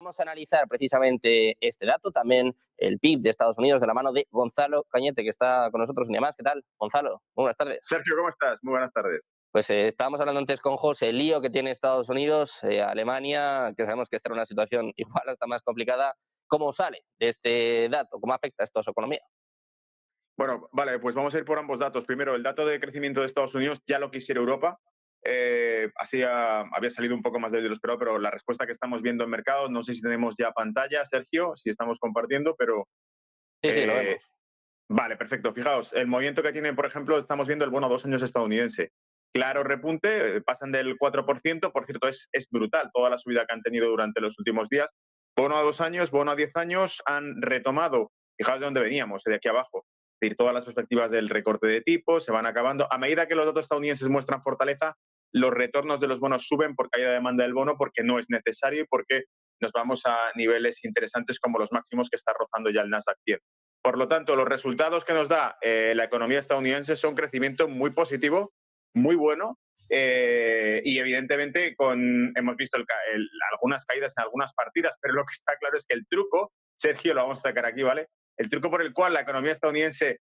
Vamos a analizar precisamente este dato, también el PIB de Estados Unidos, de la mano de Gonzalo Cañete, que está con nosotros un día más. ¿Qué tal, Gonzalo? Muy buenas tardes. Sergio, ¿cómo estás? Muy buenas tardes. Pues estábamos hablando antes con José, el lío que tiene Estados Unidos, Alemania, que sabemos que está en una situación igual hasta más complicada. ¿Cómo sale de este dato? ¿Cómo afecta esto a su economía? Bueno, vale, pues vamos a ir por ambos datos. Primero, el dato de crecimiento de Estados Unidos ya lo quisiera Europa. Había salido un poco más débil de lo esperado, pero la respuesta que estamos viendo en mercados, no sé si tenemos ya pantalla, Sergio, si estamos compartiendo, pero Sí, sí, lo eh, vemos. vale, perfecto. Fijaos, el movimiento que tiene, por ejemplo, estamos viendo el bono a 2 años estadounidense. Claro repunte, pasan del 4%, por cierto, es brutal toda la subida que han tenido durante los últimos días. Bono a 2 años, bono a 10 años, han retomado, fijaos de dónde veníamos, de aquí abajo. Es decir, todas las perspectivas del recorte de tipos se van acabando. A medida que los datos estadounidenses muestran fortaleza, los retornos de los bonos suben porque hay demanda del bono, porque no es necesario y porque nos vamos a niveles interesantes como los máximos que está rozando ya el Nasdaq 100. Por lo tanto, los resultados que nos da la economía estadounidense son crecimiento muy positivo, muy bueno, y evidentemente hemos visto algunas caídas en algunas partidas, pero lo que está claro es que el truco, Sergio, lo vamos a sacar aquí, ¿vale? El truco por el cual la economía estadounidense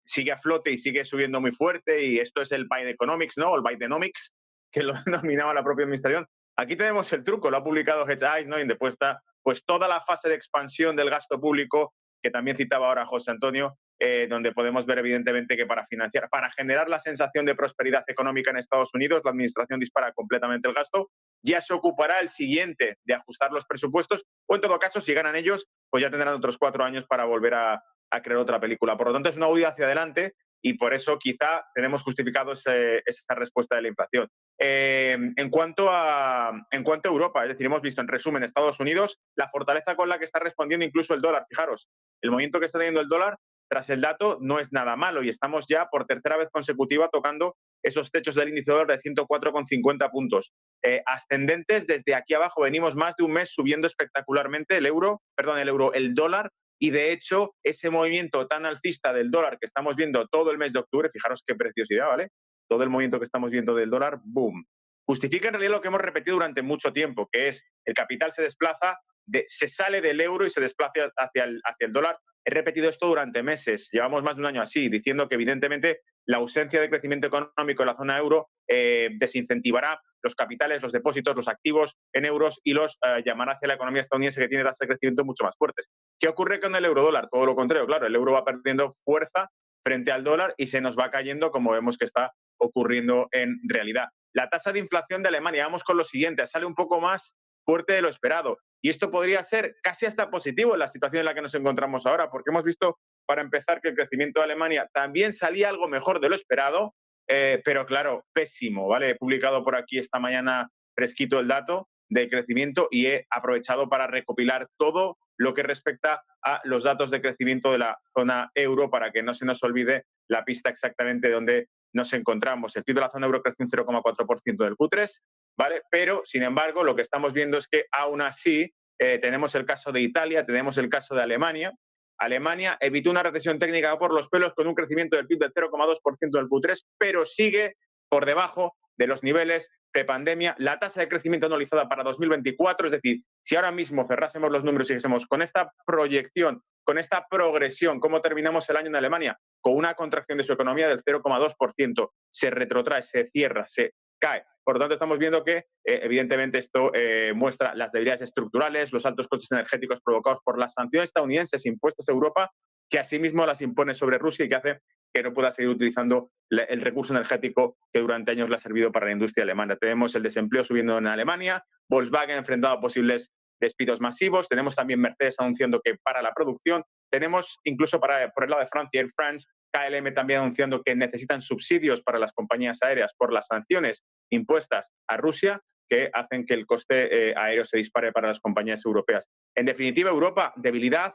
sigue a flote y sigue subiendo muy fuerte, y esto es el Bidenomics, ¿no? O el Bidenomics, que lo denominaba la propia administración. Aquí tenemos el truco, lo ha publicado Hedge Eyes, ¿no? Y después está pues toda la fase de expansión del gasto público que también citaba ahora José Antonio, donde podemos ver evidentemente que para generar la sensación de prosperidad económica en Estados Unidos, la administración dispara completamente el gasto. Ya se ocupará el siguiente de ajustar los presupuestos, o en todo caso, si ganan ellos, pues ya tendrán otros 4 años para volver a crear otra película. Por lo tanto, es una huida hacia adelante y por eso quizá tenemos justificado esa respuesta de la inflación. En cuanto a Europa, es decir, hemos visto en resumen Estados Unidos la fortaleza con la que está respondiendo incluso el dólar. Fijaros, el movimiento que está teniendo el dólar tras el dato no es nada malo y estamos ya por tercera vez consecutiva tocando esos techos del índice dólar de 104,50 puntos. Ascendentes, desde aquí abajo venimos más de un mes subiendo espectacularmente el dólar, y de hecho ese movimiento tan alcista del dólar que estamos viendo todo el mes de octubre, fijaros qué preciosidad, ¿vale? Todo el movimiento que estamos viendo del dólar, boom, justifica en realidad lo que hemos repetido durante mucho tiempo, que es el capital se desplaza, se sale del euro y se desplaza hacia el dólar. He repetido esto durante meses, llevamos más de un año así, diciendo que evidentemente la ausencia de crecimiento económico en la zona euro desincentivará los capitales, los depósitos, los activos en euros y los llamará hacia la economía estadounidense, que tiene tasas de crecimiento mucho más fuertes. ¿Qué ocurre con el eurodólar? Todo lo contrario, claro, el euro va perdiendo fuerza frente al dólar y se nos va cayendo, como vemos que está ocurriendo en realidad. La tasa de inflación de Alemania, vamos con lo siguiente, sale un poco más fuerte de lo esperado. Y esto podría ser casi hasta positivo en la situación en la que nos encontramos ahora, porque hemos visto, para empezar, que el crecimiento de Alemania también salía algo mejor de lo esperado, pero claro, pésimo, ¿vale? He publicado por aquí esta mañana fresquito el dato de crecimiento y he aprovechado para recopilar todo lo que respecta a los datos de crecimiento de la zona euro para que no se nos olvide la pista exactamente de dónde nos encontramos. El PIB de la zona euro creció un 0,4% del Q3, ¿vale? Pero, sin embargo, lo que estamos viendo es que aún así tenemos el caso de Italia, tenemos el caso de Alemania. Alemania evitó una recesión técnica por los pelos con un crecimiento del PIB del 0,2% del Q3, pero sigue por debajo de los niveles prepandemia. La tasa de crecimiento anualizada para 2024, es decir, si ahora mismo cerrásemos los números y dijésemos con esta proyección, con esta progresión, ¿cómo terminamos el año en Alemania? Con una contracción de su economía del 0,2%. Se retrotrae, se cierra, se cae. Por lo tanto, estamos viendo que, evidentemente, esto muestra las debilidades estructurales, los altos costes energéticos provocados por las sanciones estadounidenses impuestas a Europa, que asimismo las impone sobre Rusia y que hace que no pueda seguir utilizando el recurso energético que durante años le ha servido para la industria alemana. Tenemos el desempleo subiendo en Alemania, Volkswagen enfrentado a posibles despidos masivos, tenemos también Mercedes anunciando que para la producción, tenemos incluso por el lado de Francia, Air France, KLM también anunciando que necesitan subsidios para las compañías aéreas por las sanciones impuestas a Rusia, que hacen que el coste aéreo se dispare para las compañías europeas. En definitiva, Europa, debilidad,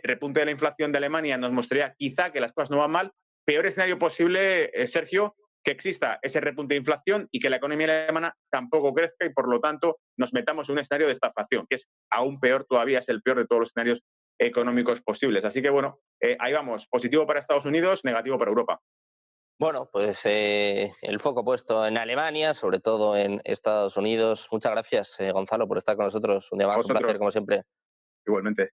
repunte de la inflación de Alemania nos mostraría quizá que las cosas no van mal. Peor escenario posible, Sergio, que exista ese repunte de inflación y que la economía alemana tampoco crezca y, por lo tanto, nos metamos en un escenario de estagflación, que es aún peor todavía, es el peor de todos los escenarios económicos posibles. Así que, bueno, ahí vamos. Positivo para Estados Unidos, negativo para Europa. Bueno, pues el foco puesto en Alemania, sobre todo en Estados Unidos. Muchas gracias, Gonzalo, por estar con nosotros un día A más. Un placer, vosotros, como siempre. igualmente.